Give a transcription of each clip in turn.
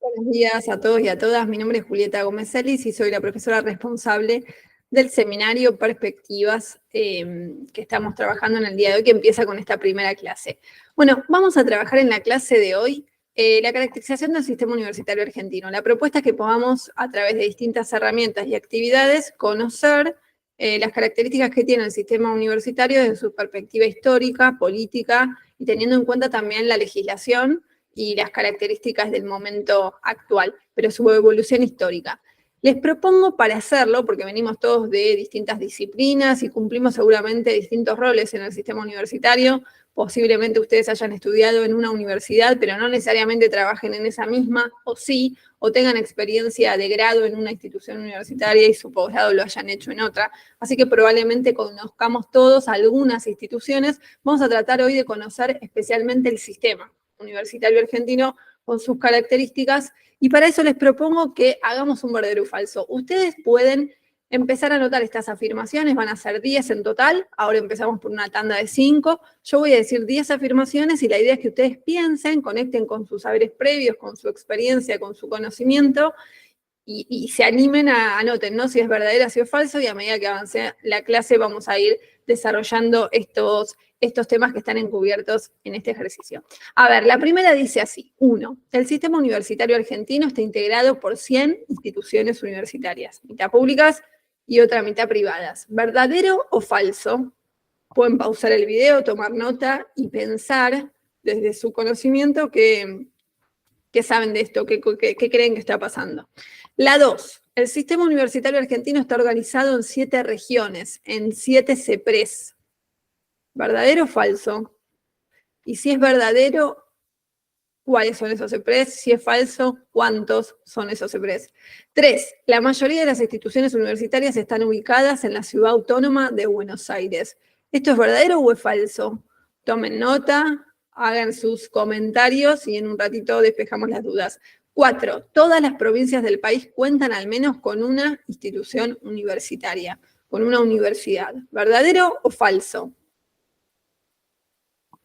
Buenos días a todos y a todas. Mi nombre es Julieta Gómez Celis y soy la profesora responsable del seminario Perspectivas que estamos trabajando en el día de hoy, que empieza con esta primera clase. Bueno, vamos a trabajar en la clase de hoy la caracterización del sistema universitario argentino. La propuesta es que podamos, a través de distintas herramientas y actividades, conocer las características que tiene el sistema universitario desde su perspectiva histórica, política, y teniendo en cuenta también la legislación y las características del momento actual, pero su evolución histórica. Les propongo para hacerlo, porque venimos todos de distintas disciplinas y cumplimos seguramente distintos roles en el sistema universitario, posiblemente ustedes hayan estudiado en una universidad, pero no necesariamente trabajen en esa misma, o sí, o tengan experiencia de grado en una institución universitaria y su posgrado lo hayan hecho en otra. Así que probablemente conozcamos todos algunas instituciones. Vamos a tratar hoy de conocer especialmente el sistema universitario argentino con sus características, y para eso les propongo que hagamos un verdadero o falso. Ustedes pueden empezar a anotar estas afirmaciones, van a ser 10 en total, ahora empezamos por una tanda de 5, yo voy a decir 10 afirmaciones y la idea es que ustedes piensen, conecten con sus saberes previos, con su experiencia, con su conocimiento, y se animen a anoten, ¿no? Si es verdadero, si es falso, y a medida que avance la clase vamos a ir desarrollando estos temas que están encubiertos en este ejercicio. A ver, la primera dice así: 1. El sistema universitario argentino está integrado por 100 instituciones universitarias, mitad públicas y otra mitad privadas. ¿Verdadero o falso? Pueden pausar el video, tomar nota y pensar desde su conocimiento qué saben de esto, qué creen que está pasando. La 2. El sistema universitario argentino está organizado en 7 regiones, en 7 CEPRES. ¿Verdadero o falso? Y si es verdadero, ¿cuáles son esos CEPRES? Si es falso, ¿cuántos son esos CEPRES? 3. La mayoría de las instituciones universitarias están ubicadas en la ciudad autónoma de Buenos Aires. ¿Esto es verdadero o es falso? Tomen nota, hagan sus comentarios y en un ratito despejamos las dudas. 4. Todas las provincias del país cuentan al menos con una institución universitaria, con una universidad. ¿Verdadero o falso?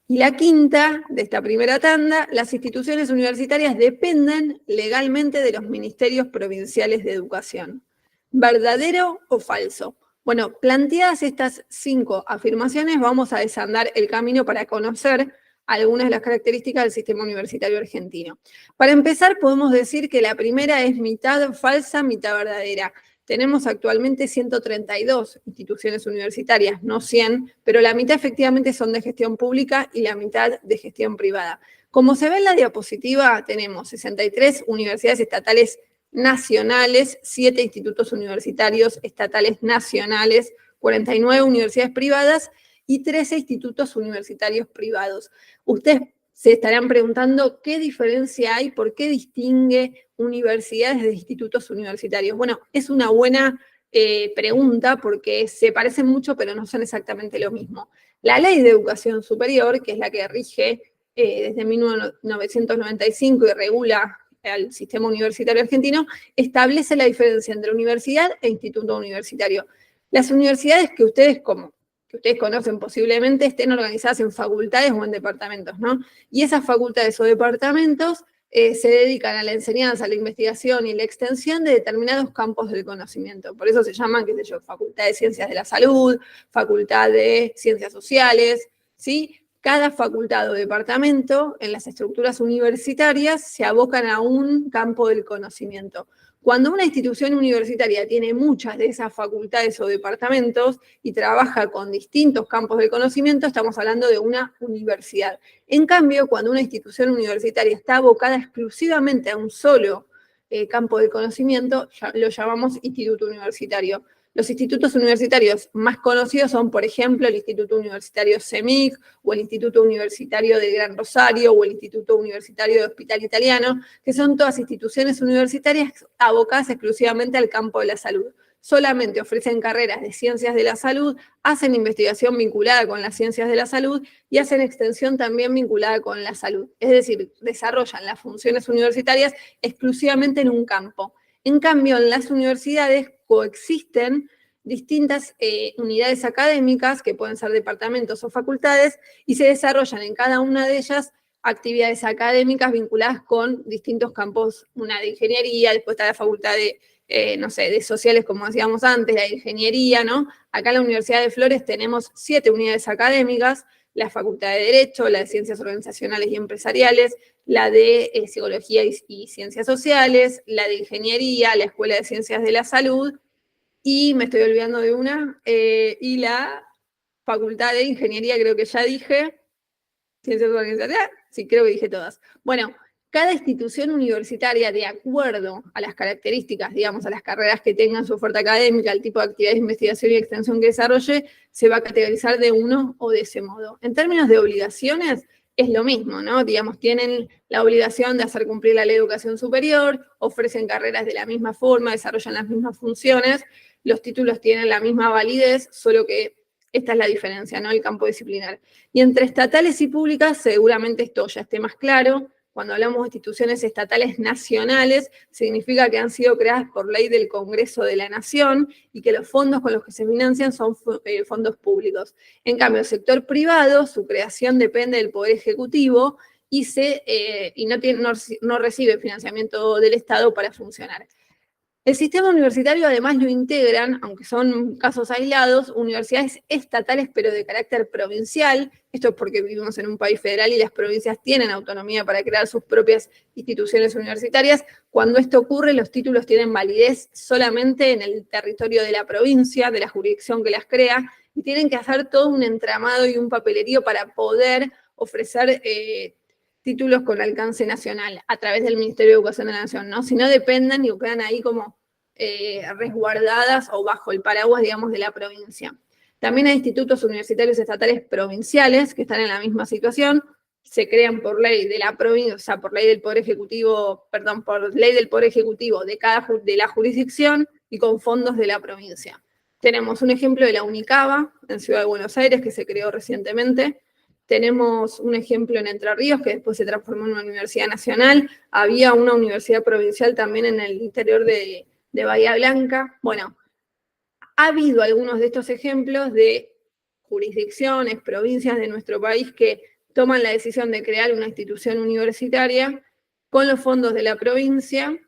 Y la quinta de esta primera tanda: las instituciones universitarias dependen legalmente de los ministerios provinciales de educación. ¿Verdadero o falso? Bueno, planteadas estas 5 afirmaciones, vamos a desandar el camino para conocer algunas de las características del sistema universitario argentino. Para empezar, podemos decir que la primera es mitad falsa, mitad verdadera. Tenemos actualmente 132 instituciones universitarias, no 100, pero la mitad efectivamente son de gestión pública y la mitad de gestión privada. Como se ve en la diapositiva, tenemos 63 universidades estatales nacionales, 7 institutos universitarios estatales nacionales, 49 universidades privadas y 13 institutos universitarios privados. Ustedes se estarán preguntando qué diferencia hay, por qué distingue universidades de institutos universitarios. Bueno, es una buena pregunta porque se parecen mucho, pero no son exactamente lo mismo. La Ley de Educación Superior, que es la que rige desde 1995 y regula al sistema universitario argentino, establece la diferencia entre universidad e instituto universitario. Las universidades que ustedes conocen posiblemente estén organizadas en facultades o en departamentos, ¿no? Y esas facultades o departamentos se dedican a la enseñanza, a la investigación y la extensión de determinados campos del conocimiento. Por eso se llaman, qué sé yo, Facultad de Ciencias de la Salud, Facultad de Ciencias Sociales, ¿sí? Cada facultad o departamento en las estructuras universitarias se abocan a un campo del conocimiento. Cuando una institución universitaria tiene muchas de esas facultades o departamentos y trabaja con distintos campos del conocimiento, estamos hablando de una universidad. En cambio, cuando una institución universitaria está abocada exclusivamente a un solo campo de conocimiento, lo llamamos instituto universitario. Los institutos universitarios más conocidos son, por ejemplo, el Instituto Universitario CEMIC, o el Instituto Universitario del Gran Rosario, o el Instituto Universitario de Hospital Italiano, que son todas instituciones universitarias abocadas exclusivamente al campo de la salud. Solamente ofrecen carreras de ciencias de la salud, hacen investigación vinculada con las ciencias de la salud y hacen extensión también vinculada con la salud. Es decir, desarrollan las funciones universitarias exclusivamente en un campo. En cambio, en las universidades coexisten distintas unidades académicas, que pueden ser departamentos o facultades, y se desarrollan en cada una de ellas actividades académicas vinculadas con distintos campos, una de ingeniería, después está la facultad de, no sé, de sociales, como decíamos antes, la de ingeniería, ¿no? Acá en la Universidad de Flores tenemos 7 unidades académicas, la Facultad de Derecho, la de Ciencias Organizacionales y Empresariales, la de Psicología y Ciencias Sociales, la de Ingeniería, la Escuela de Ciencias de la Salud, y me estoy olvidando de una, y la Facultad de Ingeniería, creo que ya dije, Ciencias Organizacionales, sí, creo que dije todas. Bueno, cada institución universitaria, de acuerdo a las características, digamos, a las carreras que tengan su oferta académica, al tipo de actividades de investigación y extensión que desarrolle, se va a categorizar de uno o de ese modo. En términos de obligaciones, es lo mismo, ¿no? Digamos, tienen la obligación de hacer cumplir la ley de educación superior, ofrecen carreras de la misma forma, desarrollan las mismas funciones, los títulos tienen la misma validez, solo que esta es la diferencia, ¿no? El campo disciplinar. Y entre estatales y públicas, seguramente esto ya esté más claro. Cuando hablamos de instituciones estatales nacionales, significa que han sido creadas por ley del Congreso de la Nación y que los fondos con los que se financian son fondos públicos. En cambio, el sector privado, su creación depende del Poder Ejecutivo y no recibe financiamiento del Estado para funcionar. El sistema universitario además lo integran, aunque son casos aislados, universidades estatales pero de carácter provincial. Esto es porque vivimos en un país federal y las provincias tienen autonomía para crear sus propias instituciones universitarias. Cuando esto ocurre, los títulos tienen validez solamente en el territorio de la provincia, de la jurisdicción que las crea, y tienen que hacer todo un entramado y un papelerío para poder ofrecer títulos con alcance nacional a través del Ministerio de Educación de la Nación, ¿no? Si no dependen y quedan ahí como resguardadas o bajo el paraguas, digamos, de la provincia. También hay institutos universitarios estatales provinciales que están en la misma situación, se crean por ley de la provincia, o sea, por ley del Poder Ejecutivo, perdón, por ley del Poder Ejecutivo de la jurisdicción y con fondos de la provincia. Tenemos un ejemplo de la UNICABA en Ciudad de Buenos Aires, que se creó recientemente. Tenemos un ejemplo en Entre Ríos, que después se transformó en una universidad nacional. Había una universidad provincial también en el interior de Bahía Blanca. Bueno, ha habido algunos de estos ejemplos de jurisdicciones, provincias de nuestro país que toman la decisión de crear una institución universitaria con los fondos de la provincia,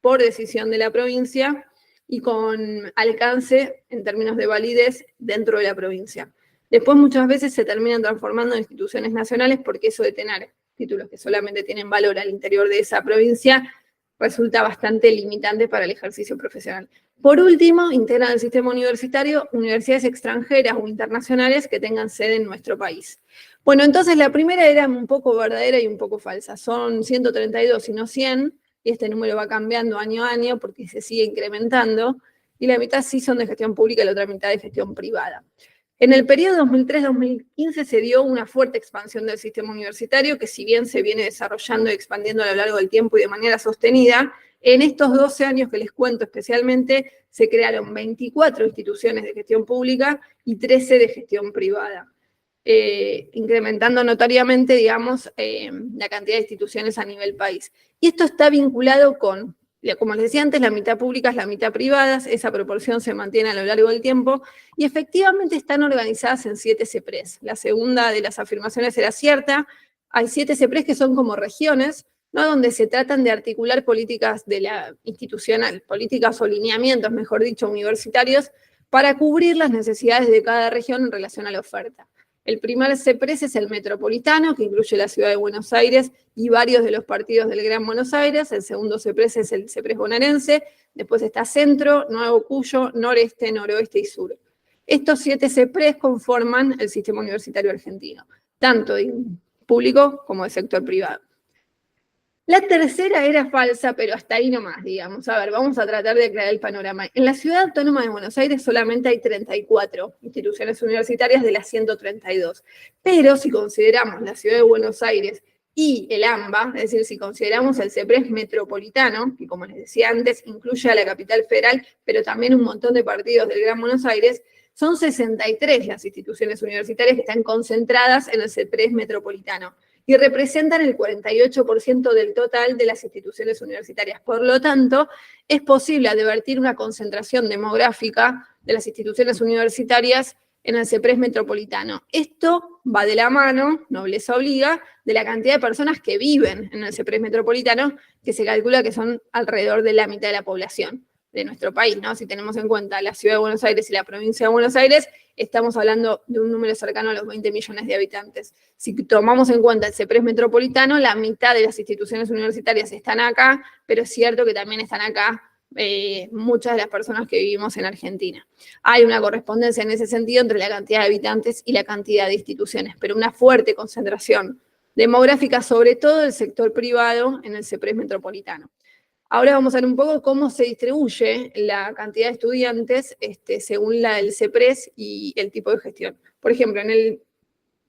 por decisión de la provincia, y con alcance en términos de validez dentro de la provincia. Después muchas veces se terminan transformando en instituciones nacionales porque eso de tener títulos que solamente tienen valor al interior de esa provincia resulta bastante limitante para el ejercicio profesional. Por último, integran el sistema universitario universidades extranjeras o internacionales que tengan sede en nuestro país. Bueno, entonces la primera era un poco verdadera y un poco falsa. Son 132 y no 100, y este número va cambiando año a año porque se sigue incrementando, y la mitad sí son de gestión pública y la otra mitad de gestión privada. En el periodo 2003-2015 se dio una fuerte expansión del sistema universitario, que si bien se viene desarrollando y expandiendo a lo largo del tiempo y de manera sostenida, en estos 12 años que les cuento especialmente, se crearon 24 instituciones de gestión pública y 13 de gestión privada, incrementando notoriamente, digamos, la cantidad de instituciones a nivel país. Y esto está vinculado con, como les decía antes, la mitad públicas, la mitad privadas, esa proporción se mantiene a lo largo del tiempo, y efectivamente están organizadas en 7 CEPRES. La segunda de las afirmaciones era cierta, hay 7 CEPRES que son como regiones, ¿no? Donde se tratan de articular políticas de la institucional, políticas o lineamientos, mejor dicho, universitarios, para cubrir las necesidades de cada región en relación a la oferta. El primer CEPRES es el metropolitano, que incluye la ciudad de Buenos Aires y varios de los partidos del Gran Buenos Aires. El segundo CEPRES es el CEPRES bonaerense. Después está Centro, Nuevo Cuyo, Noreste, Noroeste y Sur. Estos 7 CEPRES conforman el sistema universitario argentino, tanto de público como de sector privado. La tercera era falsa, pero hasta ahí nomás, digamos. A ver, vamos a tratar de aclarar el panorama. En la Ciudad Autónoma de Buenos Aires solamente hay 34 instituciones universitarias de las 132. Pero si consideramos la Ciudad de Buenos Aires y el AMBA, es decir, si consideramos el CEPRES metropolitano, que como les decía antes, incluye a la capital federal, pero también un montón de partidos del Gran Buenos Aires, son 63 las instituciones universitarias que están concentradas en el CEPRES metropolitano y representan el 48% del total de las instituciones universitarias. Por lo tanto, es posible advertir una concentración demográfica de las instituciones universitarias en el CEPRES metropolitano. Esto va de la mano, nobleza obliga, de la cantidad de personas que viven en el CEPRES metropolitano, que se calcula que son alrededor de la mitad de la población de nuestro país, ¿no? Si tenemos en cuenta la ciudad de Buenos Aires y la provincia de Buenos Aires, estamos hablando de un número cercano a los 20 millones de habitantes. Si tomamos en cuenta el CEPRES metropolitano, la mitad de las instituciones universitarias están acá, pero es cierto que también están acá muchas de las personas que vivimos en Argentina. Hay una correspondencia en ese sentido entre la cantidad de habitantes y la cantidad de instituciones, pero una fuerte concentración demográfica, sobre todo del sector privado, en el CEPRES metropolitano. Ahora vamos a ver un poco cómo se distribuye la cantidad de estudiantes según el CEPRES y el tipo de gestión. Por ejemplo, en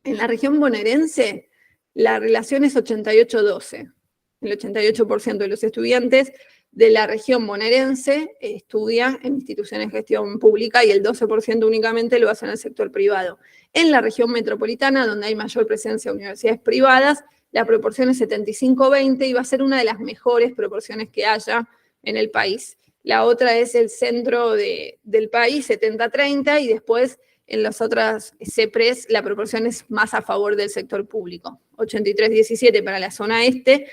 la región bonaerense, la relación es 88-12. El 88% de los estudiantes de la región bonaerense estudia en instituciones de gestión pública y el 12% únicamente lo hace en el sector privado. En la región metropolitana, donde hay mayor presencia de universidades privadas, la proporción es 75-20 y va a ser una de las mejores proporciones que haya en el país. La otra es el centro del país, 70-30, y después en las otras CEPRES la proporción es más a favor del sector público. 83-17 para la zona este,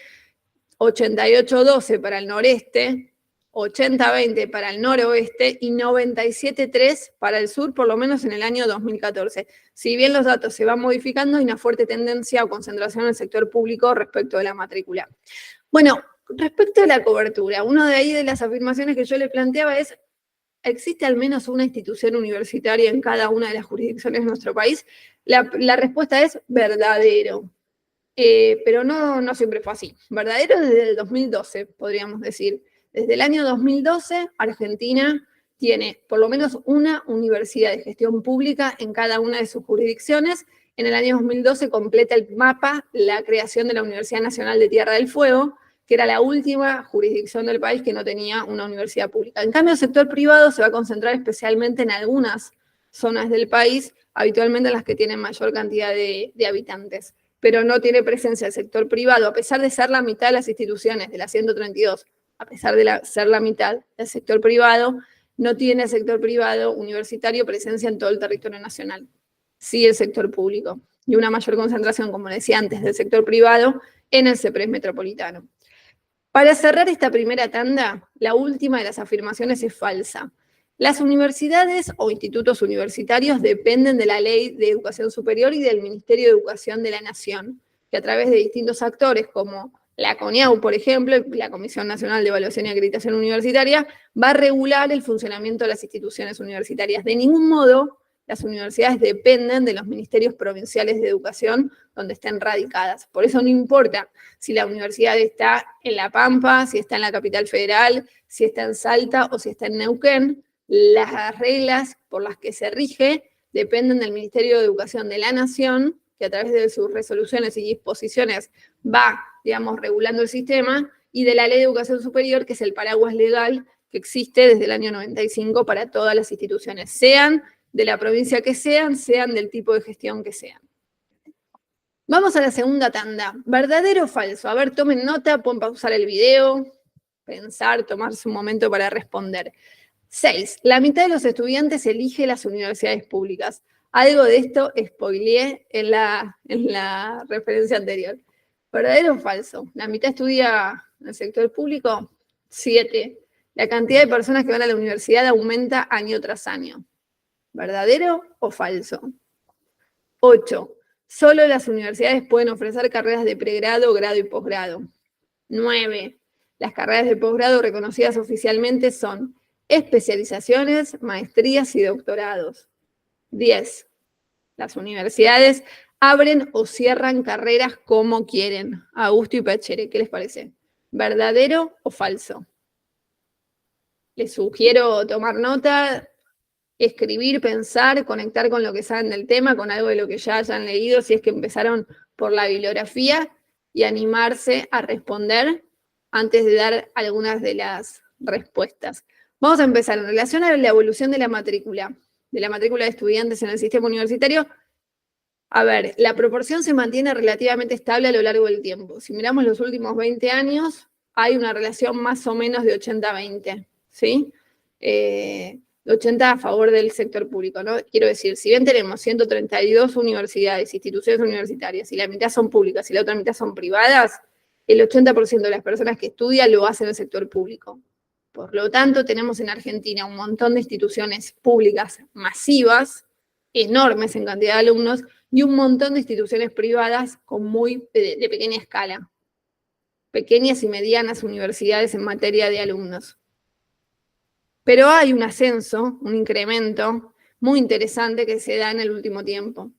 88-12 para el noreste, 80-20 para el noroeste y 97-3 para el sur, por lo menos en el año 2014. Si bien los datos se van modificando, hay una fuerte tendencia o concentración en el sector público respecto de la matrícula. Bueno, respecto a la cobertura, una de ahí de las afirmaciones que yo le planteaba es, ¿existe al menos una institución universitaria en cada una de las jurisdicciones de nuestro país? La respuesta es verdadero. Pero no siempre fue así. Verdadero desde el 2012, podríamos decir. Desde el año 2012, Argentina tiene por lo menos una universidad de gestión pública en cada una de sus jurisdicciones. En el año 2012 completa el mapa la creación de la Universidad Nacional de Tierra del Fuego, que era la última jurisdicción del país que no tenía una universidad pública. En cambio, el sector privado se va a concentrar especialmente en algunas zonas del país, habitualmente en las que tienen mayor cantidad de habitantes, pero no tiene presencia el sector privado, a pesar de ser la mitad de las instituciones de la 132, a pesar de ser la mitad del sector privado, no tiene el sector privado universitario presencia en todo el territorio nacional. Sí el sector público, y una mayor concentración, como decía antes, del sector privado en el CEPRES metropolitano. Para cerrar esta primera tanda, la última de las afirmaciones es falsa. Las universidades o institutos universitarios dependen de la Ley de Educación Superior y del Ministerio de Educación de la Nación, que a través de distintos actores como la CONIAU, por ejemplo, la Comisión Nacional de Evaluación y Acreditación Universitaria, va a regular el funcionamiento de las instituciones universitarias. De ningún modo las universidades dependen de los ministerios provinciales de educación donde estén radicadas. Por eso no importa si la universidad está en La Pampa, si está en la capital federal, si está en Salta o si está en Neuquén, las reglas por las que se rige dependen del Ministerio de Educación de la Nación, que a través de sus resoluciones y disposiciones va, digamos, regulando el sistema, y de la Ley de Educación Superior, que es el paraguas legal que existe desde el año 95 para todas las instituciones, sean de la provincia que sean del tipo de gestión que sean. Vamos a la segunda tanda. ¿Verdadero o falso? A ver, tomen nota, pueden pausar el video, pensar, tomarse un momento para responder. 6. La mitad de los estudiantes elige las universidades públicas. Algo de esto spoileé en la referencia anterior. ¿Verdadero o falso? La mitad estudia en el sector público. 7. La cantidad de personas que van a la universidad aumenta año tras año. ¿Verdadero o falso? 8. Solo las universidades pueden ofrecer carreras de pregrado, grado y posgrado. 9. Las carreras de posgrado reconocidas oficialmente son especializaciones, maestrías y doctorados. 10. Las universidades abren o cierran carreras como quieren, a gusto y pachere. ¿Qué les parece? ¿Verdadero o falso? Les sugiero tomar nota, escribir, pensar, conectar con lo que saben del tema, con algo de lo que ya hayan leído, si es que empezaron por la bibliografía, y animarse a responder antes de dar algunas de las respuestas. Vamos a empezar. En relación a la evolución de la matrícula de estudiantes en el sistema universitario, a ver, la proporción se mantiene relativamente estable a lo largo del tiempo. Si miramos los últimos 20 años, hay una relación más o menos de 80-20, ¿sí? 80 a favor del sector público, ¿no? Quiero decir, si bien tenemos 132 universidades, instituciones universitarias, y la mitad son públicas y la otra mitad son privadas, el 80% de las personas que estudian lo hacen en el sector público. Por lo tanto, tenemos en Argentina un montón de instituciones públicas masivas, enormes en cantidad de alumnos, y un montón de instituciones privadas de pequeña escala. Pequeñas y medianas universidades en materia de alumnos. Pero hay un ascenso, un incremento muy interesante que se da en el último tiempo.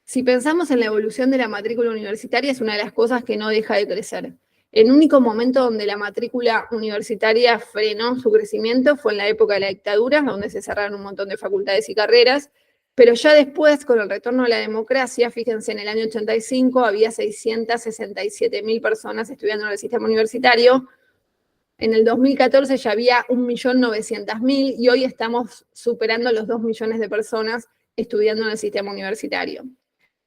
Si pensamos en la evolución de la matrícula universitaria, es una de las cosas que no deja de crecer. El único momento donde la matrícula universitaria frenó su crecimiento fue en la época de la dictadura, donde se cerraron un montón de facultades y carreras, pero ya después, con el retorno a la democracia, fíjense, en el año 85 había 667.000 personas estudiando en el sistema universitario. En el 2014 ya había 1.900.000 y hoy estamos superando los 2 millones de personas estudiando en el sistema universitario.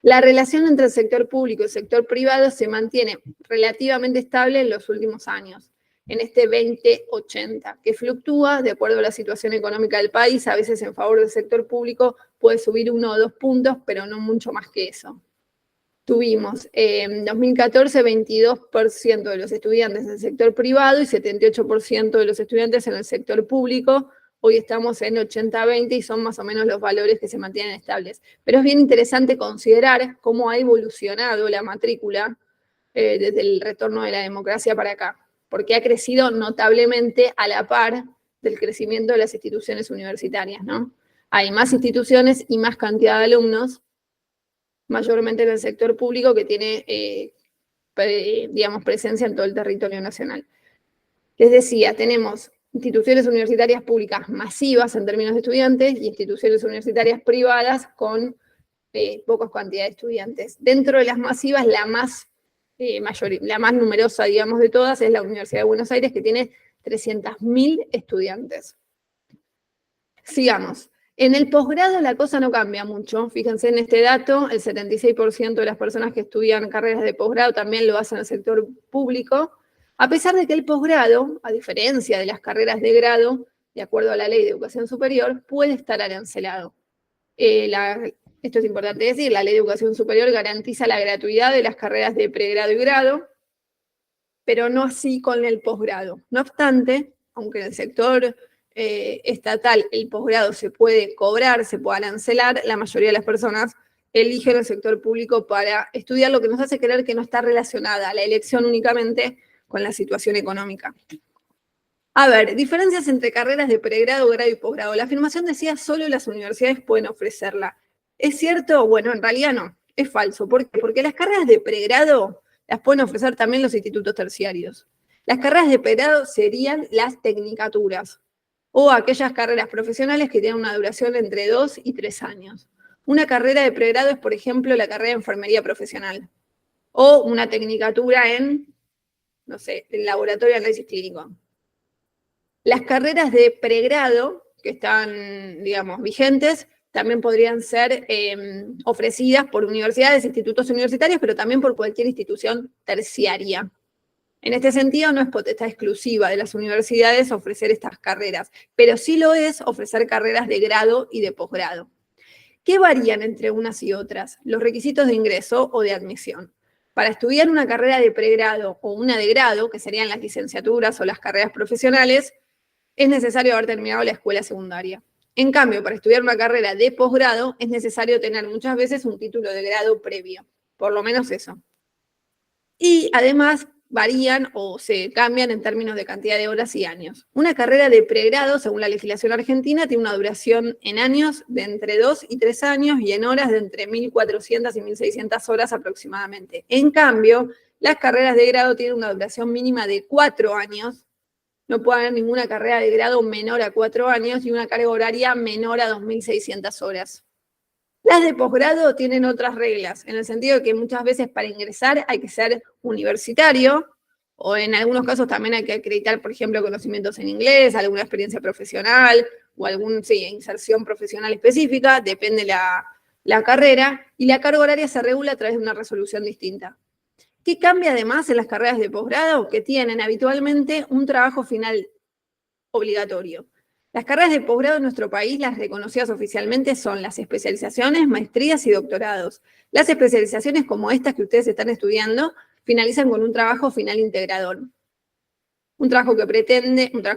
La relación entre el sector público y el sector privado se mantiene relativamente estable en los últimos años, en este 2080, que fluctúa de acuerdo a la situación económica del país, a veces en favor del sector público puede subir 1 o 2 puntos, pero no mucho más que eso. Tuvimos en 2014 22% de los estudiantes en el sector privado y 78% de los estudiantes en el sector público. Hoy estamos en 80-20 y son más o menos los valores que se mantienen estables. Pero es bien interesante considerar cómo ha evolucionado la matrícula desde el retorno de la democracia para acá, porque ha crecido notablemente a la par del crecimiento de las instituciones universitarias, ¿no? Hay más instituciones y más cantidad de alumnos, mayormente en el sector público, que tiene, digamos, presencia en todo el territorio nacional. Les decía, tenemos instituciones universitarias públicas masivas en términos de estudiantes y instituciones universitarias privadas con pocas cantidades de estudiantes. Dentro de las masivas, la más numerosa, digamos, de todas es la Universidad de Buenos Aires, que tiene 300.000 estudiantes. Sigamos. En el posgrado la cosa no cambia mucho. Fíjense en este dato, el 76% de las personas que estudian carreras de posgrado también lo hacen en el sector público, a pesar de que el posgrado, a diferencia de las carreras de grado, de acuerdo a la Ley de Educación Superior, puede estar arancelado. Esto es importante decir, la Ley de Educación Superior garantiza la gratuidad de las carreras de pregrado y grado, pero no así con el posgrado. No obstante, aunque en el sector estatal el posgrado se puede cobrar, se puede arancelar, la mayoría de las personas eligen el sector público para estudiar, lo que nos hace creer que no está relacionada a la elección únicamente con la situación económica. A ver, diferencias entre carreras de pregrado, grado y posgrado. La afirmación decía solo las universidades pueden ofrecerla. ¿Es cierto? Bueno, en realidad no, es falso. ¿Por qué? Porque las carreras de pregrado las pueden ofrecer también los institutos terciarios. Las carreras de pregrado serían las tecnicaturas, o aquellas carreras profesionales que tienen una duración entre 2 y 3 años. Una carrera de pregrado es, por ejemplo, la carrera de enfermería profesional, o una tecnicatura en, no sé, el laboratorio de análisis clínico. Las carreras de pregrado, que están, digamos, vigentes, también podrían ser ofrecidas por universidades, institutos universitarios, pero también por cualquier institución terciaria. En este sentido, no es potestad exclusiva de las universidades ofrecer estas carreras, pero sí lo es ofrecer carreras de grado y de posgrado. ¿Qué varían entre unas y otras? Los requisitos de ingreso o de admisión. Para estudiar una carrera de pregrado o una de grado, que serían las licenciaturas o las carreras profesionales, es necesario haber terminado la escuela secundaria. En cambio, para estudiar una carrera de posgrado, es necesario tener muchas veces un título de grado previo, por lo menos eso. Y además varían o se cambian en términos de cantidad de horas y años. Una carrera de pregrado, según la legislación argentina, tiene una duración en años de entre 2 y 3 años y en horas de entre 1.400 y 1.600 horas aproximadamente. En cambio, las carreras de grado tienen una duración mínima de 4 años. No puede haber ninguna carrera de grado menor a 4 años y una carga horaria menor a 2.600 horas. Las de posgrado tienen otras reglas, en el sentido de que muchas veces para ingresar hay que ser universitario, o en algunos casos también hay que acreditar, por ejemplo, conocimientos en inglés, alguna experiencia profesional, o alguna inserción profesional específica, depende la carrera, y la carga horaria se regula a través de una resolución distinta. ¿Qué cambia además en las carreras de posgrado? Que tienen habitualmente un trabajo final obligatorio. Las carreras de posgrado en nuestro país, las reconocidas oficialmente, son las especializaciones, maestrías y doctorados. Las especializaciones como estas que ustedes están estudiando finalizan con un trabajo final integrador. Un trabajo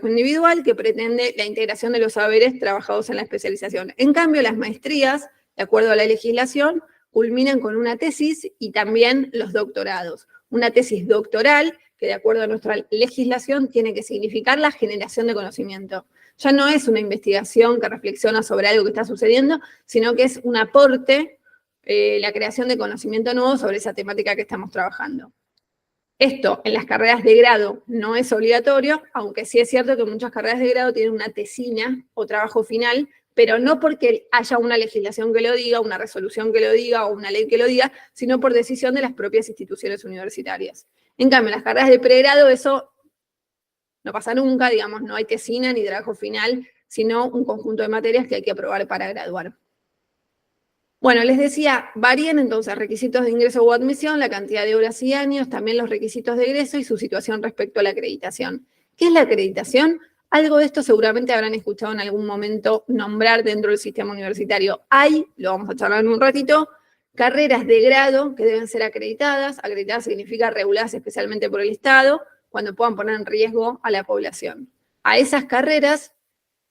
individual que pretende la integración de los saberes trabajados en la especialización. En cambio, las maestrías, de acuerdo a la legislación, culminan con una tesis y también los doctorados. Una tesis doctoral que, de acuerdo a nuestra legislación, tiene que significar la generación de conocimiento. Ya no es una investigación que reflexiona sobre algo que está sucediendo, sino que es un aporte, la creación de conocimiento nuevo sobre esa temática que estamos trabajando. Esto en las carreras de grado no es obligatorio, aunque sí es cierto que muchas carreras de grado tienen una tesina o trabajo final, pero no porque haya una legislación que lo diga, una resolución que lo diga o una ley que lo diga, sino por decisión de las propias instituciones universitarias. En cambio, en las carreras de pregrado eso no pasa nunca, digamos, no hay tesina ni trabajo final, sino un conjunto de materias que hay que aprobar para graduar. Bueno, les decía, varían entonces requisitos de ingreso o admisión, la cantidad de horas y años, también los requisitos de egreso y su situación respecto a la acreditación. ¿Qué es la acreditación? Algo de esto seguramente habrán escuchado en algún momento nombrar dentro del sistema universitario. Hay, lo vamos a charlar en un ratito, carreras de grado que deben ser acreditadas. Acreditadas significa reguladas especialmente por el Estado, cuando puedan poner en riesgo a la población. A esas carreras,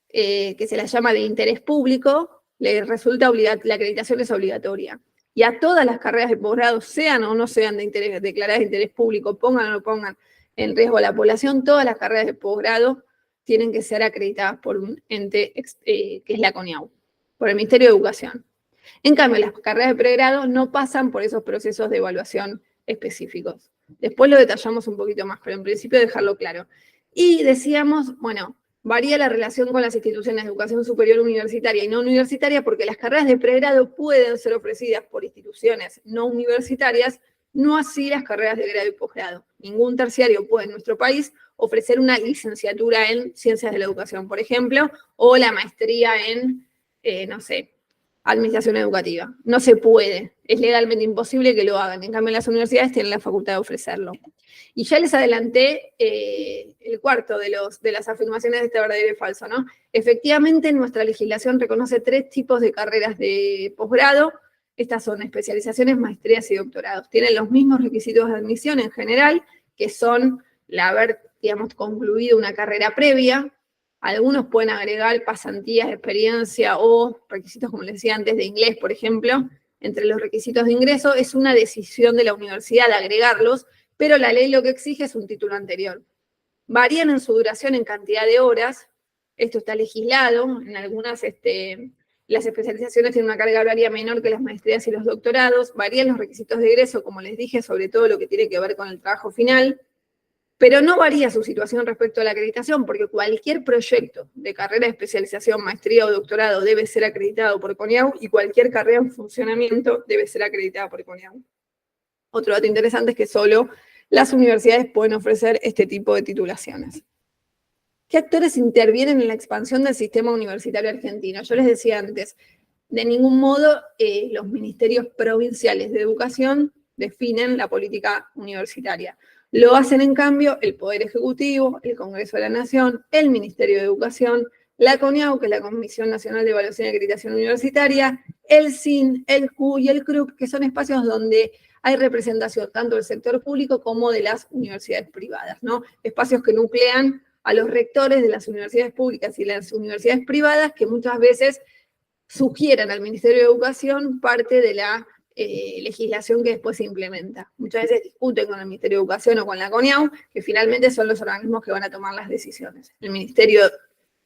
que se las llama de interés público, le resulta la acreditación es obligatoria. Y a todas las carreras de posgrado, sean o no sean declaradas de interés público, pongan o no pongan en riesgo a la población, todas las carreras de posgrado tienen que ser acreditadas por un ente que es la CONIAU, por el Ministerio de Educación. En cambio, las carreras de pregrado no pasan por esos procesos de evaluación específicos. Después lo detallamos un poquito más, pero en principio dejarlo claro. Y decíamos, bueno, varía la relación con las instituciones de educación superior universitaria y no universitaria porque las carreras de pregrado pueden ser ofrecidas por instituciones no universitarias, no así las carreras de grado y posgrado. Ningún terciario puede en nuestro país ofrecer una licenciatura en ciencias de la educación, por ejemplo, o la maestría en, no sé, administración educativa. No se puede, es legalmente imposible que lo hagan. En cambio, las universidades tienen la facultad de ofrecerlo. Y ya les adelanté el cuarto de las afirmaciones de este verdadero y falso, ¿no? Efectivamente, nuestra legislación reconoce 3 tipos de carreras de posgrado. Estas son especializaciones, maestrías y doctorados. Tienen los mismos requisitos de admisión en general, que son haber, digamos, concluido una carrera previa. Algunos pueden agregar pasantías, experiencia o requisitos, como les decía antes, de inglés, por ejemplo. Entre los requisitos de ingreso es una decisión de la universidad de agregarlos, pero la ley lo que exige es un título anterior. Varían en su duración en cantidad de horas, esto está legislado, en algunas las especializaciones tienen una carga horaria menor que las maestrías y los doctorados, varían los requisitos de egreso, como les dije, sobre todo lo que tiene que ver con el trabajo final, pero no varía su situación respecto a la acreditación, porque cualquier proyecto de carrera de especialización, maestría o doctorado debe ser acreditado por CONIAU y cualquier carrera en funcionamiento debe ser acreditada por CONIAU. Otro dato interesante es que solo las universidades pueden ofrecer este tipo de titulaciones. ¿Qué actores intervienen en la expansión del sistema universitario argentino? Yo les decía antes, de ningún modo los ministerios provinciales de educación definen la política universitaria. Lo hacen, en cambio, el Poder Ejecutivo, el Congreso de la Nación, el Ministerio de Educación, la CONIAU, que es la Comisión Nacional de Evaluación y Acreditación Universitaria, el SIN, el CU y el CRUP, que son espacios donde hay representación tanto del sector público como de las universidades privadas, ¿no? Espacios que nuclean a los rectores de las universidades públicas y las universidades privadas, que muchas veces sugieren al Ministerio de Educación parte de la legislación que después se implementa. Muchas veces discuten con el Ministerio de Educación o con la CONIAU, que finalmente son los organismos que van a tomar las decisiones. El Ministerio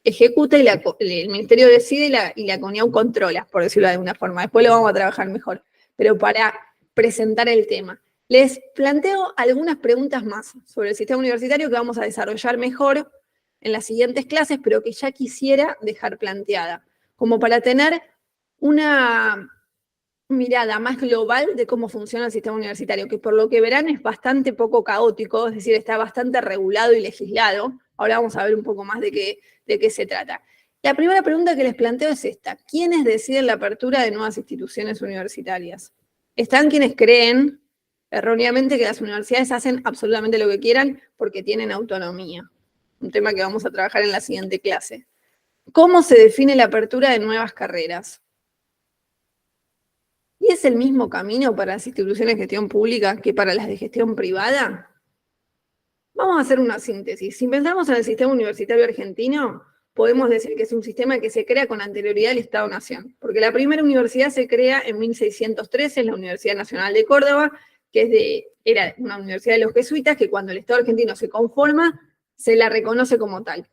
ejecuta y el Ministerio decide y la CONIAU controla, por decirlo de alguna forma. Después lo vamos a trabajar mejor. Pero para presentar el tema, les planteo algunas preguntas más sobre el sistema universitario que vamos a desarrollar mejor en las siguientes clases, pero que ya quisiera dejar planteada, como para tener una mirada más global de cómo funciona el sistema universitario, que por lo que verán es bastante poco caótico, es decir, está bastante regulado y legislado. Ahora vamos a ver un poco más de qué se trata. La primera pregunta que les planteo es esta: ¿quiénes deciden la apertura de nuevas instituciones universitarias? Están quienes creen erróneamente que las universidades hacen absolutamente lo que quieran porque tienen autonomía, un tema que vamos a trabajar en la siguiente clase. ¿Cómo se define la apertura de nuevas carreras? ¿Y es el mismo camino para las instituciones de gestión pública que para las de gestión privada? Vamos a hacer una síntesis. Si pensamos en el sistema universitario argentino, podemos decir que es un sistema que se crea con anterioridad al Estado-Nación, porque la primera universidad se crea en 1613, en la Universidad Nacional de Córdoba, que era una universidad de los jesuitas, que cuando el Estado argentino se conforma, se la reconoce como tal.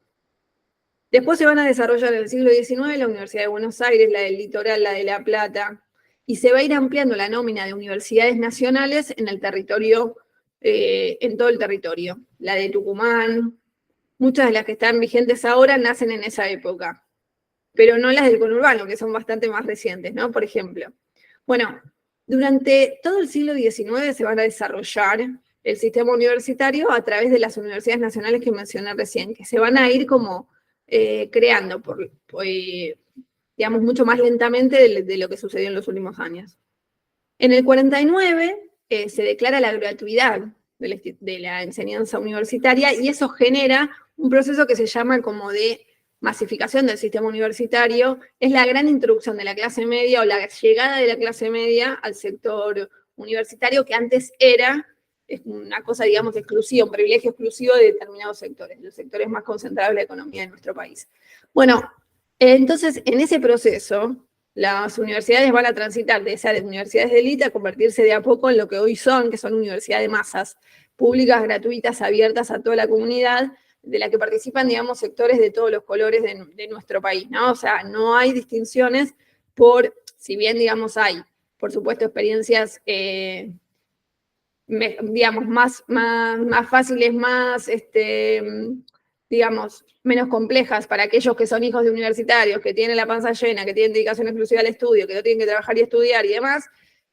Después se van a desarrollar en el siglo XIX la Universidad de Buenos Aires, la del Litoral, la de La Plata, y se va a ir ampliando la nómina de universidades nacionales en el territorio, en todo el territorio. La de Tucumán, muchas de las que están vigentes ahora nacen en esa época, pero no las del conurbano, que son bastante más recientes, ¿no? Por ejemplo. Bueno, durante todo el siglo XIX se van a desarrollar el sistema universitario a través de las universidades nacionales que mencioné recién, que se van a ir como creando, digamos, mucho más lentamente de lo que sucedió en los últimos años. En el 49 se declara la gratuidad de la enseñanza universitaria y eso genera un proceso que se llama como de masificación del sistema universitario. Es la gran introducción de la clase media o la llegada de la clase media al sector universitario que antes era una cosa, digamos, exclusiva, un privilegio exclusivo de determinados sectores, los sectores más concentrados de la economía de nuestro país. Bueno, entonces, en ese proceso, las universidades van a transitar de esas universidades de élite a convertirse de a poco en lo que hoy son, que son universidades de masas, públicas, gratuitas, abiertas a toda la comunidad, de la que participan, digamos, sectores de todos los colores de nuestro país, ¿no? O sea, no hay distinciones si bien, digamos, hay, por supuesto, experiencias digamos, más fáciles, digamos, menos complejas para aquellos que son hijos de universitarios, que tienen la panza llena, que tienen dedicación exclusiva al estudio, que no tienen que trabajar y estudiar y demás.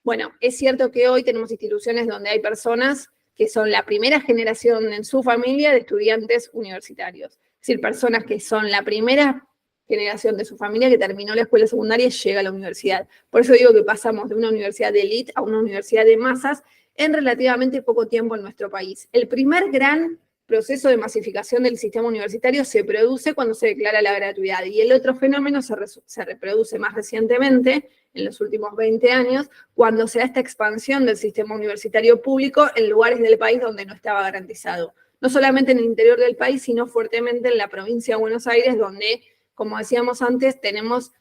Bueno, es cierto que hoy tenemos instituciones donde hay personas que son la primera generación en su familia de estudiantes universitarios. Es decir, personas que son la primera generación de su familia que terminó la escuela secundaria y llega a la universidad. Por eso digo que pasamos de una universidad de élite a una universidad de masas en relativamente poco tiempo en nuestro país. El primer gran proceso de masificación del sistema universitario se produce cuando se declara la gratuidad y el otro fenómeno se reproduce más recientemente, en los últimos 20 años, cuando se da esta expansión del sistema universitario público en lugares del país donde no estaba garantizado. No solamente en el interior del país, sino fuertemente en la provincia de Buenos Aires, donde, como decíamos antes, tenemos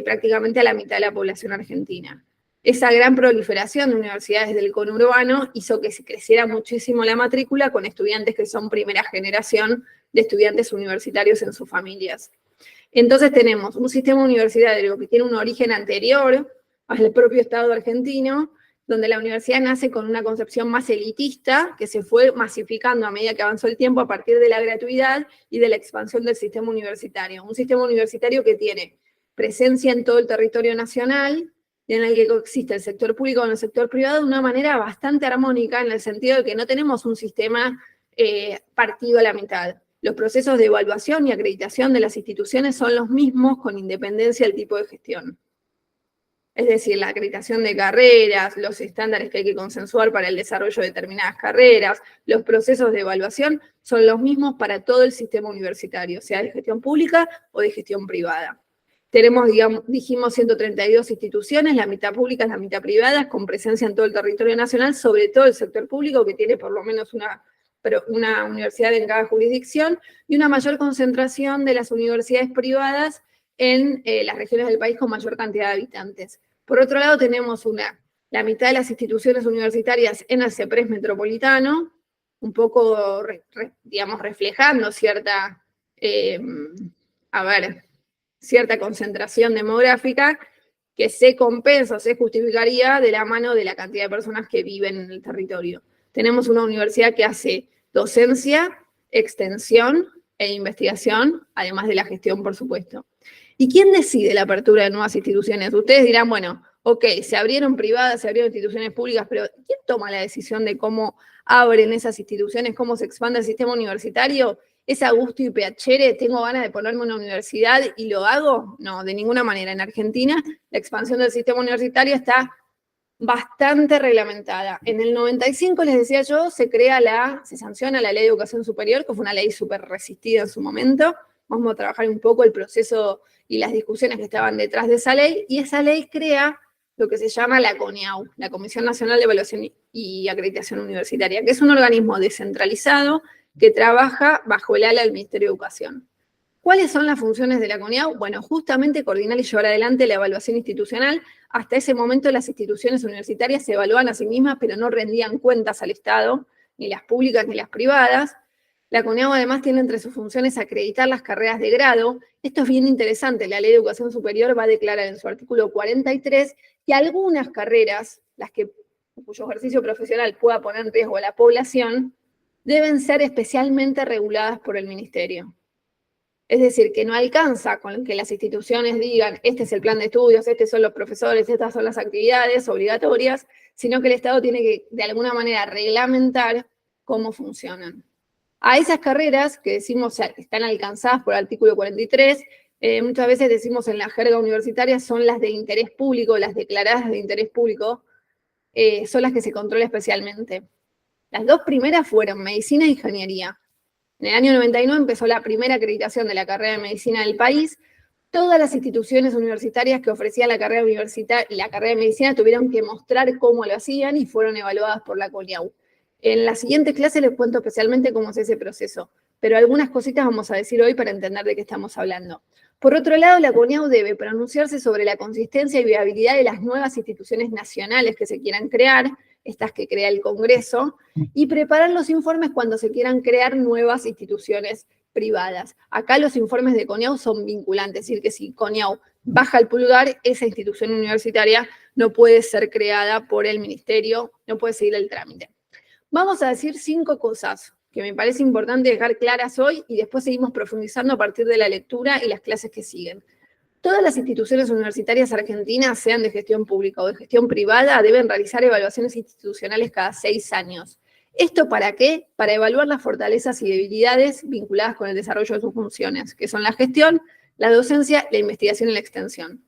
prácticamente a la mitad de la población argentina. Esa gran proliferación de universidades del conurbano hizo que se creciera muchísimo la matrícula con estudiantes que son primera generación de estudiantes universitarios en sus familias. Entonces tenemos un sistema universitario que tiene un origen anterior al propio Estado argentino, donde la universidad nace con una concepción más elitista, que se fue masificando a medida que avanzó el tiempo a partir de la gratuidad y de la expansión del sistema universitario. Un sistema universitario que tiene presencia en todo el territorio nacional, y en el que coexiste el sector público con el sector privado de una manera bastante armónica, en el sentido de que no tenemos un sistema partido a la mitad. Los procesos de evaluación y acreditación de las instituciones son los mismos con independencia del tipo de gestión. Es decir, la acreditación de carreras, los estándares que hay que consensuar para el desarrollo de determinadas carreras, los procesos de evaluación son los mismos para todo el sistema universitario, sea de gestión pública o de gestión privada. Tenemos, dijimos, 132 instituciones, la mitad públicas, la mitad privadas, con presencia en todo el territorio nacional, sobre todo el sector público, que tiene por lo menos una universidad en cada jurisdicción, y una mayor concentración de las universidades privadas en las regiones del país con mayor cantidad de habitantes. Por otro lado, tenemos la mitad de las instituciones universitarias en el CEPRES metropolitano, un poco, digamos, reflejando cierta concentración demográfica que se compensa, se justificaría de la mano de la cantidad de personas que viven en el territorio. Tenemos una universidad que hace docencia, extensión e investigación, además de la gestión, por supuesto. ¿Y quién decide la apertura de nuevas instituciones? Ustedes dirán, bueno, ok, se abrieron privadas, se abrieron instituciones públicas, pero ¿quién toma la decisión de cómo abren esas instituciones, cómo se expande el sistema universitario? ¿Es Augusto y Piacere? ¿Tengo ganas de ponerme una universidad y lo hago? No, de ninguna manera. En Argentina, la expansión del sistema universitario está bastante reglamentada. En el 95, les decía yo, se sanciona la Ley de Educación Superior, que fue una ley súper resistida en su momento, vamos a trabajar un poco el proceso y las discusiones que estaban detrás de esa ley, y esa ley crea lo que se llama la CONEAU, la Comisión Nacional de Evaluación y Acreditación Universitaria, que es un organismo descentralizado que trabaja bajo el ala del Ministerio de Educación. ¿Cuáles son las funciones de la CONEAU? Bueno, justamente coordinar y llevar adelante la evaluación institucional. Hasta ese momento las instituciones universitarias se evaluaban a sí mismas, pero no rendían cuentas al Estado, ni las públicas ni las privadas. La CONEAU además tiene entre sus funciones acreditar las carreras de grado. Esto es bien interesante, la Ley de Educación Superior va a declarar en su artículo 43 que algunas carreras, cuyo ejercicio profesional pueda poner en riesgo a la población, deben ser especialmente reguladas por el Ministerio. Es decir, que no alcanza con que las instituciones digan, este es el plan de estudios, estos son los profesores, estas son las actividades obligatorias, sino que el Estado tiene que, de alguna manera, reglamentar cómo funcionan. A esas carreras que decimos están alcanzadas por el artículo 43, muchas veces decimos en la jerga universitaria, son las de interés público, las declaradas de interés público, son las que se controla especialmente. Las dos primeras fueron medicina e ingeniería. En el año 99 empezó la primera acreditación de la carrera de medicina del país. Todas las instituciones universitarias que ofrecían la carrera de medicina tuvieron que mostrar cómo lo hacían y fueron evaluadas por la CONEAU. En la siguiente clase les cuento especialmente cómo es ese proceso, pero algunas cositas vamos a decir hoy para entender de qué estamos hablando. Por otro lado, la CONEAU debe pronunciarse sobre la consistencia y viabilidad de las nuevas instituciones nacionales que se quieran crear, estas que crea el Congreso, y preparar los informes cuando se quieran crear nuevas instituciones privadas. Acá los informes de CONEAU son vinculantes, es decir, que si CONEAU baja el pulgar, esa institución universitaria no puede ser creada por el ministerio, no puede seguir el trámite. Vamos a decir 5 cosas que me parece importante dejar claras hoy y después seguimos profundizando a partir de la lectura y las clases que siguen. Todas las instituciones universitarias argentinas, sean de gestión pública o de gestión privada, deben realizar evaluaciones institucionales cada 6 años. ¿Esto para qué? Para evaluar las fortalezas y debilidades vinculadas con el desarrollo de sus funciones, que son la gestión, la docencia, la investigación y la extensión.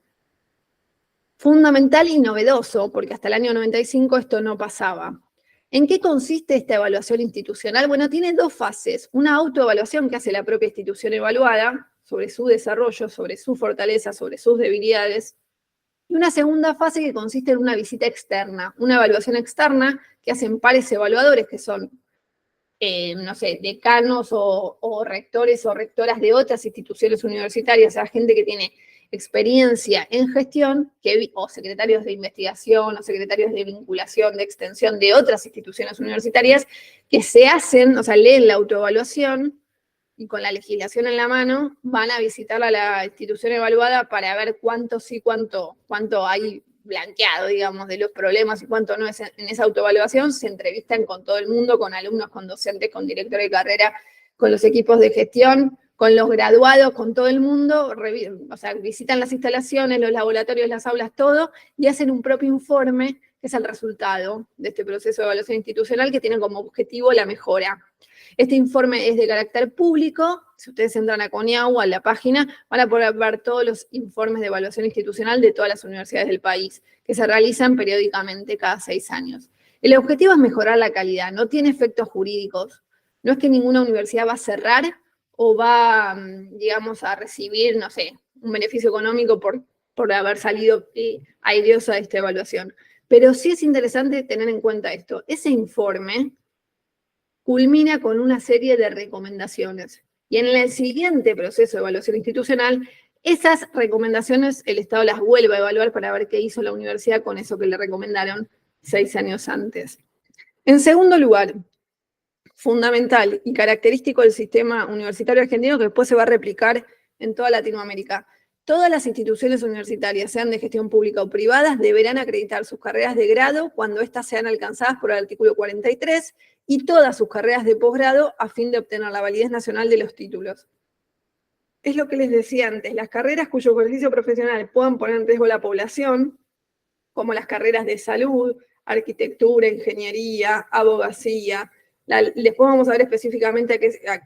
Fundamental y novedoso, porque hasta el año 95 esto no pasaba. ¿En qué consiste esta evaluación institucional? Bueno, tiene 2 fases. Una autoevaluación que hace la propia institución evaluada sobre su desarrollo, sobre sus fortalezas, sobre sus debilidades. Y una segunda fase que consiste en una visita externa, una evaluación externa que hacen pares evaluadores que son, no sé, decanos o rectores o rectoras de otras instituciones universitarias, o sea, gente que tiene experiencia en gestión, o secretarios de investigación, o secretarios de vinculación, de extensión de otras instituciones universitarias, que se hacen, o sea, leen la autoevaluación y con la legislación en la mano van a visitar a la institución evaluada para ver cuánto sí, cuánto hay blanqueado, digamos, de los problemas y cuánto no es en esa autoevaluación. Se entrevistan con todo el mundo, con alumnos, con docentes, con directores de carrera, con los equipos de gestión, con los graduados, con todo el mundo, o sea, visitan las instalaciones, los laboratorios, las aulas, todo, y hacen un propio informe, que es el resultado de este proceso de evaluación institucional que tiene como objetivo la mejora. Este informe es de carácter público. Si ustedes entran a CONEAU, a la página, van a poder ver todos los informes de evaluación institucional de todas las universidades del país, que se realizan periódicamente cada 6 años. El objetivo es mejorar la calidad, no tiene efectos jurídicos. No es que ninguna universidad va a cerrar o va, digamos, a recibir, no sé, un beneficio económico por haber salido airosa de esta evaluación. Pero sí es interesante tener en cuenta esto. Ese informe culmina con una serie de recomendaciones. Y en el siguiente proceso de evaluación institucional, esas recomendaciones el Estado las vuelve a evaluar para ver qué hizo la universidad con eso que le recomendaron 6 años antes. En segundo lugar, fundamental y característico del sistema universitario argentino que después se va a replicar en toda Latinoamérica. Todas las instituciones universitarias, sean de gestión pública o privadas, deberán acreditar sus carreras de grado cuando éstas sean alcanzadas por el artículo 43 y todas sus carreras de posgrado a fin de obtener la validez nacional de los títulos. Es lo que les decía antes, las carreras cuyo ejercicio profesional puedan poner en riesgo a la población, como las carreras de salud, arquitectura, ingeniería, abogacía. Después vamos a ver específicamente a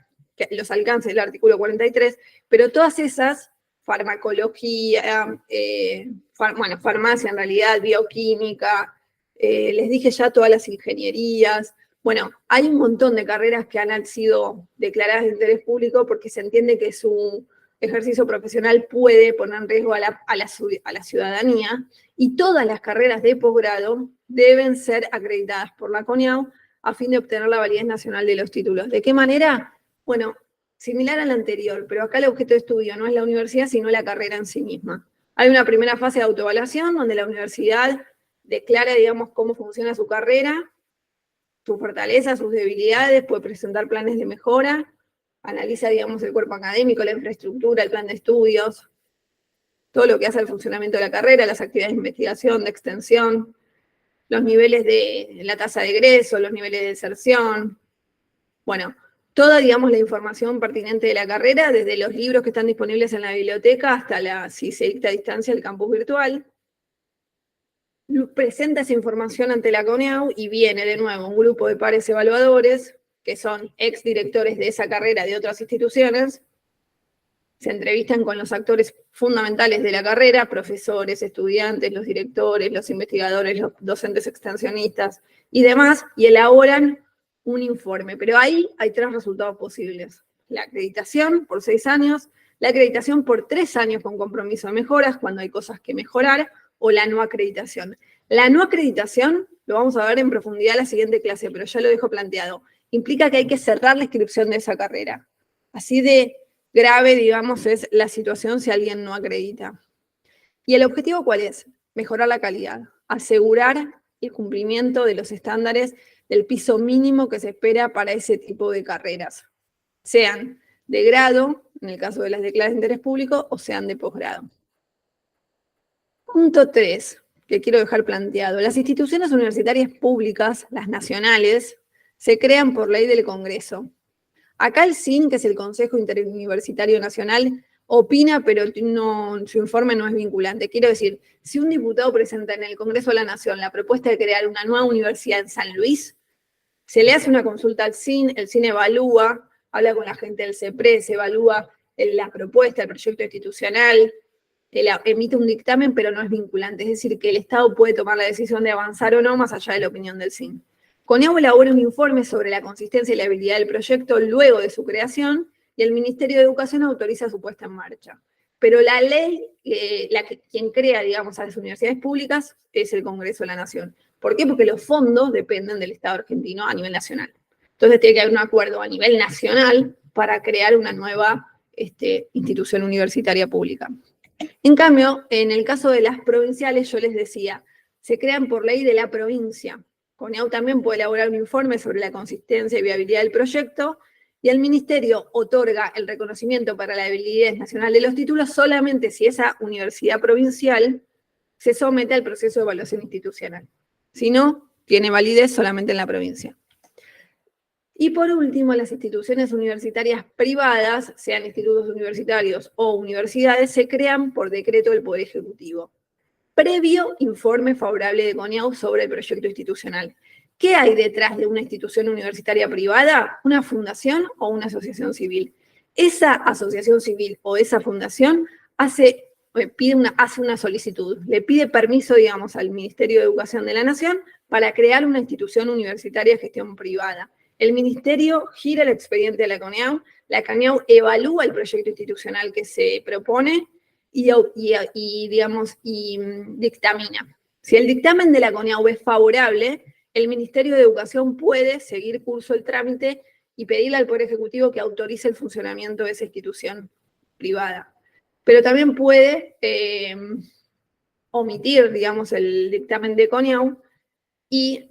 los alcances del artículo 43, pero todas esas, farmacología, farmacia en realidad, bioquímica, les dije ya todas las ingenierías, Bueno, hay un montón de carreras que han sido declaradas de interés público porque se entiende que su ejercicio profesional puede poner en riesgo a la ciudadanía, y todas las carreras de posgrado deben ser acreditadas por la CONIAU a fin de obtener la validez nacional de los títulos. ¿De qué manera? Bueno, similar al anterior, pero acá el objeto de estudio no es la universidad, sino la carrera en sí misma. Hay una primera fase de autoevaluación donde la universidad declara, digamos, cómo funciona su carrera, sus fortalezas, sus debilidades, puede presentar planes de mejora, analiza, digamos, el cuerpo académico, la infraestructura, el plan de estudios, todo lo que hace al funcionamiento de la carrera, las actividades de investigación, de extensión, los niveles de la tasa de egreso, los niveles de deserción, bueno, toda, digamos, la información pertinente de la carrera, desde los libros que están disponibles en la biblioteca hasta si se dicta a distancia, el campus virtual. Presenta esa información ante la CONIAU y viene de nuevo un grupo de pares evaluadores, que son exdirectores de esa carrera de otras instituciones, se entrevistan con los actores fundamentales de la carrera, profesores, estudiantes, los directores, los investigadores, los docentes extensionistas y demás, y elaboran un informe. Pero ahí hay 3 resultados posibles: la acreditación por 6 años, la acreditación por 3 años con compromiso de mejoras, cuando hay cosas que mejorar, o la no acreditación. La no acreditación lo vamos a ver en profundidad en la siguiente clase, pero ya lo dejo planteado. Implica que hay que cerrar la inscripción de esa carrera. Así de grave, digamos, es la situación si alguien no acredita. ¿Y el objetivo cuál es? Mejorar la calidad, asegurar el cumplimiento de los estándares del piso mínimo que se espera para ese tipo de carreras, sean de grado, en el caso de las declaradas de interés público, o sean de posgrado. Punto 3, que quiero dejar planteado. Las instituciones universitarias públicas, las nacionales, se crean por ley del Congreso. Acá el CIN, que es el Consejo Interuniversitario Nacional, opina, pero su informe no es vinculante. Quiero decir, si un diputado presenta en el Congreso de la Nación la propuesta de crear una nueva universidad en San Luis, se le hace una consulta al CIN, el CIN evalúa, habla con la gente del CEPRES, evalúa la propuesta, el proyecto institucional, emite un dictamen, pero no es vinculante. Es decir, que el Estado puede tomar la decisión de avanzar o no, más allá de la opinión del CIN. CONIAU elabora un informe sobre la consistencia y la habilidad del proyecto luego de su creación, y el Ministerio de Educación autoriza su puesta en marcha. Pero la ley, quien crea, digamos, a las universidades públicas es el Congreso de la Nación. ¿Por qué? Porque los fondos dependen del Estado argentino a nivel nacional. Entonces tiene que haber un acuerdo a nivel nacional para crear una nueva institución universitaria pública. En cambio, en el caso de las provinciales, yo les decía, se crean por ley de la provincia. CONIAU también puede elaborar un informe sobre la consistencia y viabilidad del proyecto, y el Ministerio otorga el reconocimiento para la validez nacional de los títulos solamente si esa universidad provincial se somete al proceso de evaluación institucional. Si no, tiene validez solamente en la provincia. Y por último, las instituciones universitarias privadas, sean institutos universitarios o universidades, se crean por decreto del Poder Ejecutivo, previo informe favorable de CONIAU sobre el proyecto institucional. ¿Qué hay detrás de una institución universitaria privada? ¿Una fundación o una asociación civil? Esa asociación civil o esa fundación hace una solicitud, le pide permiso, digamos, al Ministerio de Educación de la Nación para crear una institución universitaria de gestión privada. El Ministerio gira el expediente de la CONIAU evalúa el proyecto institucional que se propone y dictamina. Si el dictamen de la CONIAU es favorable, el Ministerio de Educación puede seguir curso el trámite y pedirle al Poder Ejecutivo que autorice el funcionamiento de esa institución privada. Pero también puede omitir, digamos, el dictamen de CONIAU y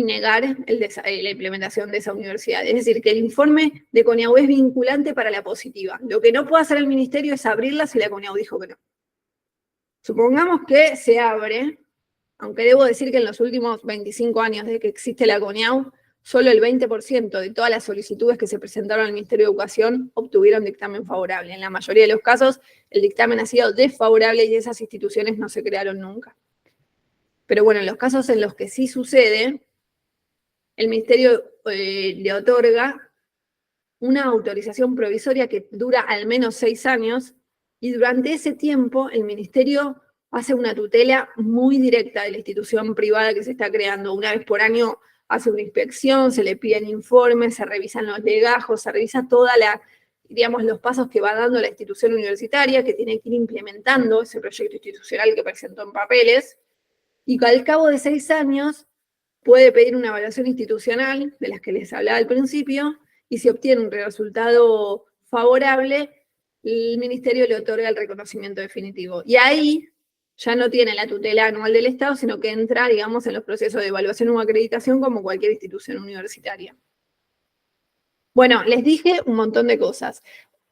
negar la implementación de esa universidad. Es decir, que el informe de CONIAU es vinculante para la positiva. Lo que no puede hacer el Ministerio es abrirla si la CONIAU dijo que no. Supongamos que se abre, aunque debo decir que en los últimos 25 años de que existe la CONIAU, solo el 20% de todas las solicitudes que se presentaron al Ministerio de Educación obtuvieron dictamen favorable. En la mayoría de los casos, el dictamen ha sido desfavorable y esas instituciones no se crearon nunca. Pero bueno, en los casos en los que sí sucede, el Ministerio le otorga una autorización provisoria que dura al menos 6 años, y durante ese tiempo el Ministerio hace una tutela muy directa de la institución privada que se está creando. Una vez por año hace una inspección, se le piden informes, se revisan los legajos, se revisa digamos, los pasos que va dando la institución universitaria, que tiene que ir implementando ese proyecto institucional que presentó en papeles, y que al cabo de 6 años puede pedir una evaluación institucional, de las que les hablaba al principio, y si obtiene un resultado favorable, el ministerio le otorga el reconocimiento definitivo. Y ahí ya no tiene la tutela anual del Estado, sino que entra, digamos, en los procesos de evaluación o acreditación como cualquier institución universitaria. Bueno, les dije un montón de cosas.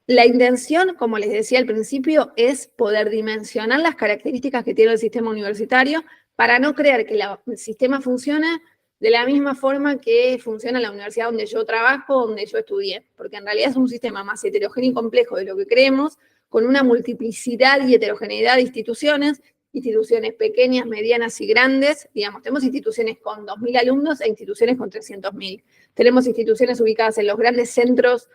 La intención, como les decía al principio, es poder dimensionar las características que tiene el sistema universitario para no creer que el sistema funcione de la misma forma que funciona la universidad donde yo trabajo, donde yo estudié, porque en realidad es un sistema más heterogéneo y complejo de lo que creemos, con una multiplicidad y heterogeneidad de instituciones pequeñas, medianas y grandes. Digamos, tenemos instituciones con 2.000 alumnos e instituciones con 300.000. Tenemos instituciones ubicadas en los grandes centros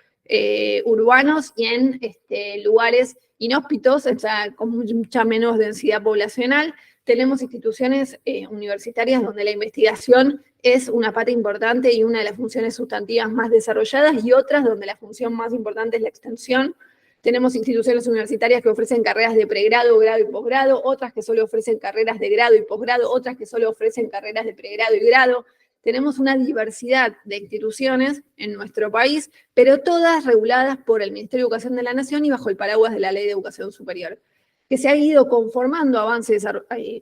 urbanos y en lugares inhóspitos, o sea, con mucha menos densidad poblacional. Tenemos instituciones universitarias donde la investigación es una pata importante y una de las funciones sustantivas más desarrolladas, y otras donde la función más importante es la extensión. Tenemos instituciones universitarias que ofrecen carreras de pregrado, grado y posgrado, otras que solo ofrecen carreras de grado y posgrado, otras que solo ofrecen carreras de pregrado y grado. Tenemos una diversidad de instituciones en nuestro país, pero todas reguladas por el Ministerio de Educación de la Nación y bajo el paraguas de la Ley de Educación Superior, que se ha ido conformando avances,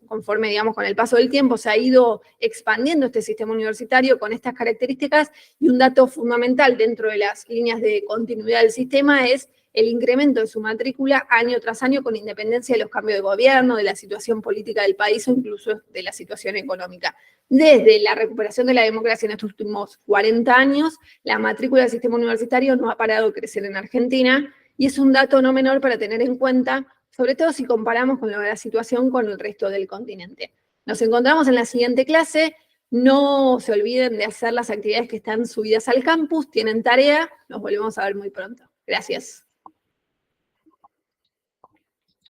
conforme, digamos, con el paso del tiempo, se ha ido expandiendo este sistema universitario con estas características, y un dato fundamental dentro de las líneas de continuidad del sistema es el incremento de su matrícula año tras año, con independencia de los cambios de gobierno, de la situación política del país o incluso de la situación económica. Desde la recuperación de la democracia en estos últimos 40 años, la matrícula del sistema universitario no ha parado de crecer en Argentina, y es un dato no menor para tener en cuenta, sobre todo si comparamos con la situación con el resto del continente. Nos encontramos en la siguiente clase. No se olviden de hacer las actividades que están subidas al campus, tienen tarea, nos volvemos a ver muy pronto. Gracias.